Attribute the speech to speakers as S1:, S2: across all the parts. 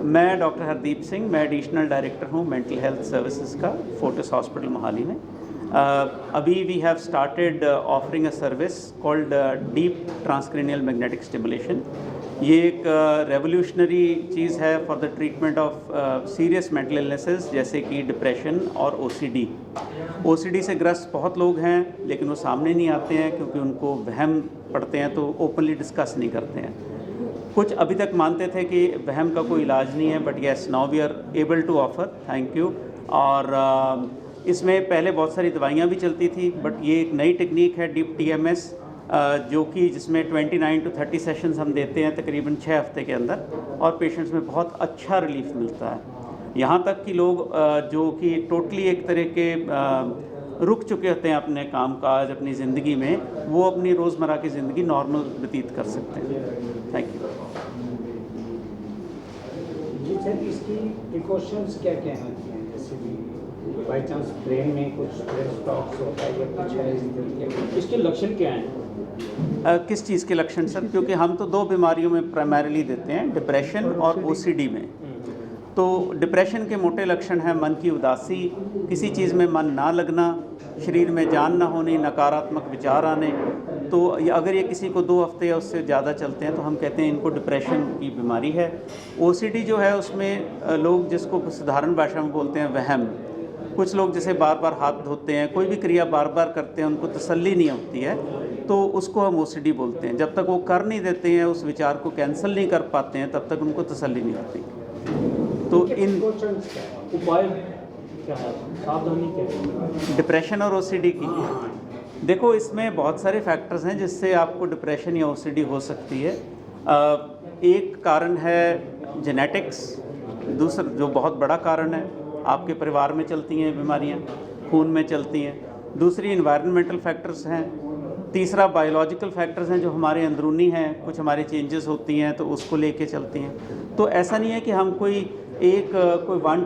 S1: मैं डॉक्टर हरदीप सिंह, मैं additional director हूँ मेंटल हेल्थ सर्विसेज का फोर्टिस हॉस्पिटल मोहाली में। अभी we have started offering a service called deep transcranial magnetic stimulation. ये एक रेवोल्यूशनरी चीज़ है for the treatment of serious mental illnesses जैसे कि डिप्रेशन और ओसीडी। ओसीडी से ग्रस्त बहुत लोग हैं लेकिन वो सामने नहीं आते हैं क्योंकि उनको वहम पड़ते हैं, तो ओपनली डिस्कस नहीं करते हैं। कुछ अभी तक मानते थे कि वहम का कोई इलाज नहीं है, but yes now we are able to offer, thank you. और इसमें पहले बहुत सारी दवाइयाँ भी चलती थी, बट ये एक नई टेक्निक है डीप टीएमएस, जो कि जिसमें 29 to 30 सेशंस हम देते हैं तकरीबन 6 हफ्ते के अंदर, और पेशेंट्स में बहुत अच्छा रिलीफ मिलता है। यहाँ तक कि लोग जो कि टोटली एक तरह के रुक चुके होते हैं अपने काम काज, अपनी ज़िंदगी में, वो अपनी रोज़मर्रा की ज़िंदगी नॉर्मल व्यतीत कर सकते हैं। थैंक यू
S2: जी सर, इसकी प्रिकॉशंस क्या क्या होती हैं? जैसे भी बाई चांस ब्रेन में कुछ ब्रेन स्टॉक्स होता है या कुछ है, इसके लक्षण क्या हैं?
S1: किस चीज़ के लक्षण सर? क्योंकि हम तो दो बीमारियों में प्राइमरीली देते हैं, डिप्रेशन और ओसीडी में। तो डिप्रेशन के मोटे लक्षण हैं मन की उदासी, किसी चीज़ में मन ना लगना, शरीर में जान ना होनी, नकारात्मक विचार आने। तो अगर ये किसी को 2 हफ्ते या उससे ज़्यादा चलते हैं तो हम कहते हैं इनको डिप्रेशन की बीमारी है। ओसीडी जो है उसमें लोग जिसको साधारण भाषा में बोलते हैं वहम, कुछ लोग जैसे बार बार हाथ धोते हैं, कोई भी क्रिया बार बार करते हैं, उनको तसल्ली नहीं होती है, तो उसको हम ओसीडी बोलते हैं। जब तक वो कर नहीं देते हैं, उस विचार को कैंसिल नहीं कर पाते हैं, तब तक उनको तसल्ली नहीं होती। तो इन
S2: उपाय क्या है, सावधानी क्या है
S1: डिप्रेशन और ओसीडी की? देखो, इसमें बहुत सारे फैक्टर्स हैं जिससे आपको डिप्रेशन या ओसीडी हो सकती है। एक कारण है जेनेटिक्स, दूसरा जो बहुत बड़ा कारण है, आपके परिवार में चलती हैं बीमारियां, खून में चलती हैं। दूसरी इन्वायरमेंटल फैक्टर्स हैं। तीसरा बायोलॉजिकल फैक्टर्स हैं जो हमारे अंदरूनी हैं, कुछ हमारी चेंजेस होती हैं तो उसको लेके चलती हैं। तो ऐसा नहीं है कि हम कोई 1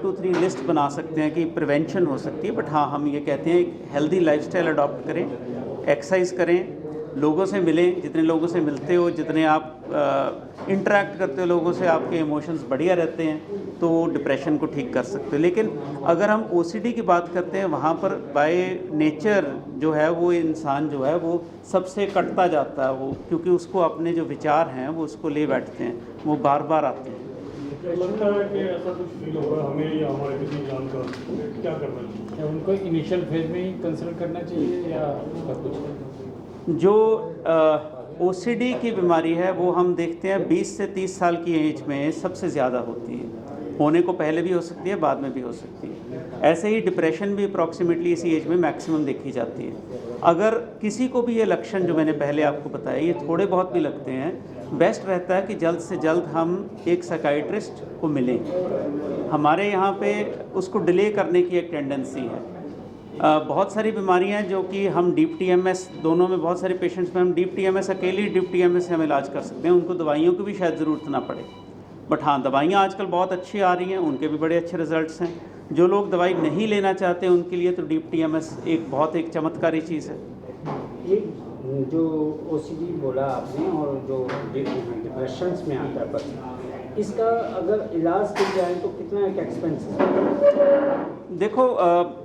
S1: 2 3 लिस्ट बना सकते हैं कि प्रिवेंशन हो सकती है, बट हाँ, हम ये कहते हैं एक हेल्दी लाइफस्टाइल अडॉप्ट करें, एक्सरसाइज करें, लोगों से मिलें, जितने लोगों से मिलते हो, जितने आप इंटरेक्ट करते हो लोगों से, आपके इमोशंस बढ़िया रहते हैं, तो डिप्रेशन को ठीक कर सकते हो। लेकिन अगर हम ओसीडी की बात करते हैं, वहाँ पर बाय नेचर जो है वो इंसान जो है वो सबसे कटता जाता है, वो क्योंकि उसको अपने जो विचार हैं वो उसको ले बैठते हैं, वो बार बार आते हैं।
S3: लगता है कि ऐसा कुछ फील होगा हमें या हमारे किसी जानकार, क्या करना चाहिए?
S2: क्या उनको इनिशियल फेज में ही कंसल्ट करना चाहिए या उसका कुछ?
S1: जो ओसीडी की बीमारी है वो हम देखते हैं 20 से 30 साल की एज में सबसे ज़्यादा होती है। होने को पहले भी हो सकती है, बाद में भी हो सकती है। ऐसे ही डिप्रेशन भी अप्रॉक्सीमेटली इसी एज में मैक्सिमम देखी जाती है। अगर किसी को भी ये लक्षण जो मैंने पहले आपको बताया, ये थोड़े बहुत भी लगते हैं, बेस्ट रहता है कि जल्द से जल्द हम एक साइकियाट्रिस्ट को मिलें। हमारे यहाँ पे उसको डिले करने की एक टेंडेंसी है। बहुत सारी बीमारियां हैं जो कि हम डीप टीएमएस, दोनों में बहुत सारे पेशेंट्स में हम डीप टीएमएस, अकेली डीप टीएमएस से हम इलाज कर सकते हैं, उनको दवाइयों की भी शायद ज़रूरत ना पड़े। बट हाँ, दवाइयाँ आजकल बहुत अच्छी आ रही हैं, उनके भी बड़े अच्छे रिजल्ट्स हैं। जो लोग दवाई नहीं लेना चाहते उनके लिए तो डीप टीएमएस एक चमत्कारी चीज़ है।
S2: ये जो ओसीडी बोला आपने और जो डिप्रेशन में आता है पर्सन, इसका अगर इलाज किया जाए तो कितना एक एक्सपेंसिव?
S1: देखो,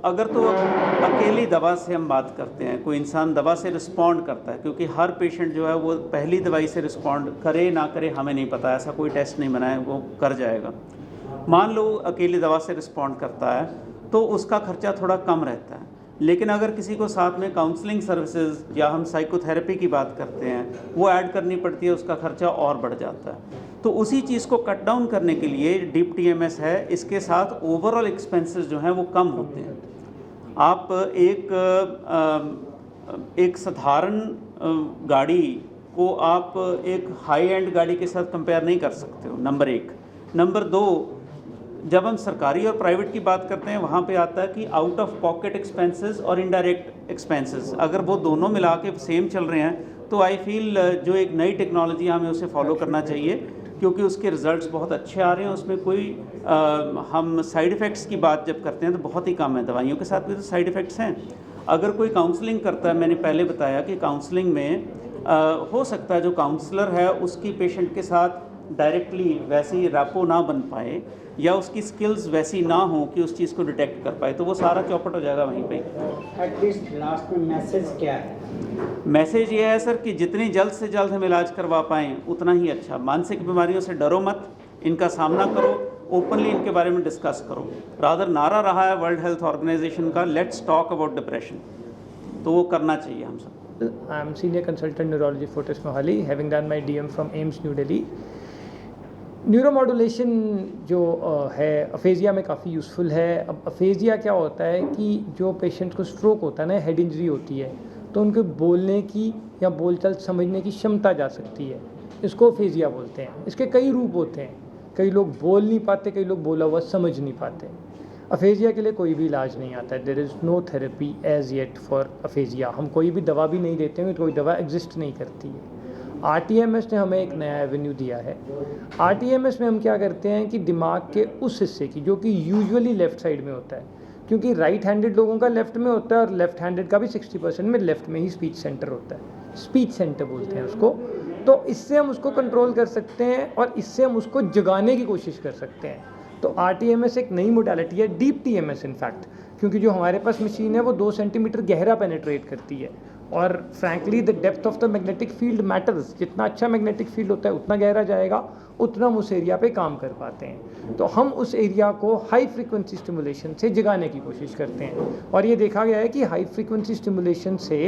S1: अगर तो अकेली दवा से हम बात करते हैं, कोई इंसान दवा से रिस्पॉन्ड करता है, क्योंकि हर पेशेंट जो है वो पहली दवाई से रिस्पॉन्ड करे ना करे हमें नहीं पता, ऐसा कोई टेस्ट नहीं बना है, वो कर जाएगा। मान लो अकेली दवा से रिस्पॉन्ड करता है तो उसका खर्चा थोड़ा कम रहता है। लेकिन अगर किसी को साथ में काउंसलिंग सर्विसेज या हम साइकोथेरेपी की बात करते हैं, वो ऐड करनी पड़ती है, उसका खर्चा और बढ़ जाता है। तो उसी चीज़ को कट डाउन करने के लिए डीप टीएमएस है, इसके साथ ओवरऑल एक्सपेंसेस जो हैं वो कम होते हैं। आप एक साधारण गाड़ी को आप एक हाई एंड गाड़ी के साथ कंपेयर नहीं कर सकते हो, नंबर 1। नंबर 2, जब हम सरकारी और प्राइवेट की बात करते हैं, वहाँ पे आता है कि आउट ऑफ पॉकेट एक्सपेंसेस और इनडायरेक्ट एक्सपेंसेस, अगर वो दोनों मिला के सेम चल रहे हैं तो आई फील जो एक नई टेक्नोलॉजी हमें उसे फॉलो करना चाहिए, क्योंकि उसके रिज़ल्ट्स बहुत अच्छे आ रहे हैं। उसमें कोई हम साइड इफ़ेक्ट्स की बात जब करते हैं तो बहुत ही कम है। दवाइयों के साथ भी तो साइड इफ़ेक्ट्स हैं। अगर कोई काउंसलिंग करता है, मैंने पहले बताया कि काउंसलिंग में हो सकता है जो काउंसलर है उसकी पेशेंट के साथ डायरेक्टली वैसी रैपो ना बन पाए या उसकी स्किल्स वैसी ना हो कि उस चीज़ को डिटेक्ट कर पाए, तो वो सारा चौपट हो जाएगा वहीं पे।
S2: एटलीस्ट लास्ट में मैसेज क्या है?
S1: मैसेज ये है सर कि जितनी जल्द से जल्द हम इलाज करवा पाएँ उतना ही अच्छा। मानसिक बीमारियों से डरो मत, इनका सामना करो, ओपनली इनके बारे में डिस्कस करो। रादर नारा रहा है वर्ल्ड हेल्थ ऑर्गेनाइजेशन का, लेट्स टॉक अबाउट डिप्रेशन, तो वो करना चाहिए हम सब।
S4: I am senior consultant neurology Fortis Mohali, having done my DM from AIIMS New Delhi. Neuromodulation जो है अफेजिया में काफ़ी यूज़फुल है। अब अफेजिया क्या होता है कि जो पेशेंट को स्ट्रोक होता है ना, हेड इंजरी होती है, तो उनके बोलने की या बोलचाल समझने की क्षमता जा सकती है, इसको अफेजिया बोलते हैं। इसके कई रूप होते हैं, कई लोग बोल नहीं पाते, कई लोग बोला हुआ समझ नहीं पाते। अफेजिया के लिए कोई भी इलाज नहीं आता है, there is no therapy as yet for aphasia. हम कोई भी दवा भी नहीं देते हैं, कोई दवा एग्जिस्ट नहीं करती है। RTMS ने हमें एक नया एवेन्यू दिया है। RTMS में हम क्या करते हैं कि दिमाग के उस हिस्से की जो कि यूजुअली लेफ़्ट साइड में होता है, क्योंकि राइट हैंडेड लोगों का लेफ़्ट में होता है और लेफ़्ट हैंडेड का भी 60% में लेफ़्ट में ही स्पीच सेंटर होता है, स्पीच सेंटर बोलते हैं उसको। तो इससे हम उसको कंट्रोल कर सकते हैं और इससे हम उसको जगाने की कोशिश कर सकते हैं। तो RTMS एक नई मोडालिटी है, डीप TMS इनफैक्ट, क्योंकि जो हमारे पास मशीन है वो 2 सेंटीमीटर गहरा पेनिट्रेट करती है और frankly the depth of the magnetic field matters. जितना अच्छा मैग्नेटिक फील्ड होता है उतना गहरा जाएगा, उतना हम उस एरिया पे काम कर पाते हैं। तो हम उस एरिया को हाई फ्रीक्वेंसी स्टिमुलेशन से जगाने की कोशिश करते हैं और ये देखा गया है कि हाई फ्रीक्वेंसी स्टिमुलेशन से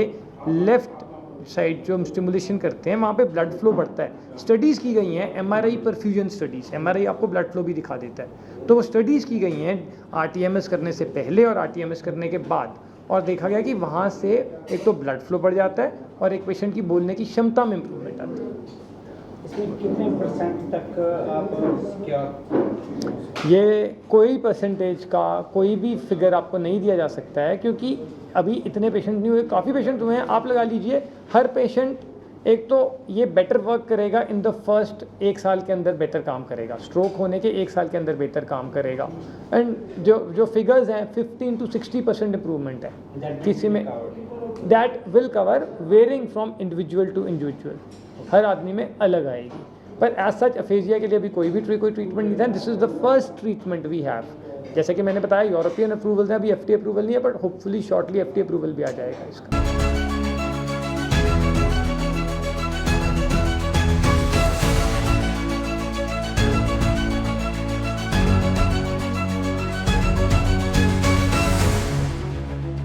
S4: लेफ़्ट साइड जो हम स्टिमुलेशन करते हैं वहाँ पे ब्लड फ्लो बढ़ता है। स्टडीज़ की गई हैं, MRI परफ्यूजन स्टडीज़, MRI आपको ब्लड फ्लो भी दिखा देता है। तो वो स्टडीज़ की गई हैं RTMS करने से पहले और RTMS करने के बाद, और देखा गया कि वहाँ से एक तो ब्लड फ्लो बढ़ जाता है और एक पेशेंट की बोलने की क्षमता में इम्प्रूवमेंट आती है।
S2: इसमें कितने % तक आप क्या?
S4: ये कोई परसेंटेज का कोई भी फिगर आपको नहीं दिया जा सकता है, क्योंकि अभी इतने पेशेंट नहीं हुए, काफ़ी पेशेंट हुए हैं। आप लगा लीजिए हर पेशेंट, एक तो ये बेटर वर्क करेगा इन द फर्स्ट 1 साल के अंदर, बेटर काम करेगा, स्ट्रोक होने के 1 साल के अंदर बेटर काम करेगा। एंड जो फिगर्स हैं 15 to 60% इम्प्रूवमेंट है किसी में। That will cover varying from individual to individual, हर आदमी में अलग आएगी। पर एज सच अफेजिया के लिए अभी कोई ट्रीटमेंट नहीं था। This is the first treatment we have. जैसे कि मैंने बताया यूरोपियन अप्रूवल है, अभी FDA अप्रूवल नहीं है, but hopefully shortly FDA approval भी आ जाएगा इसका।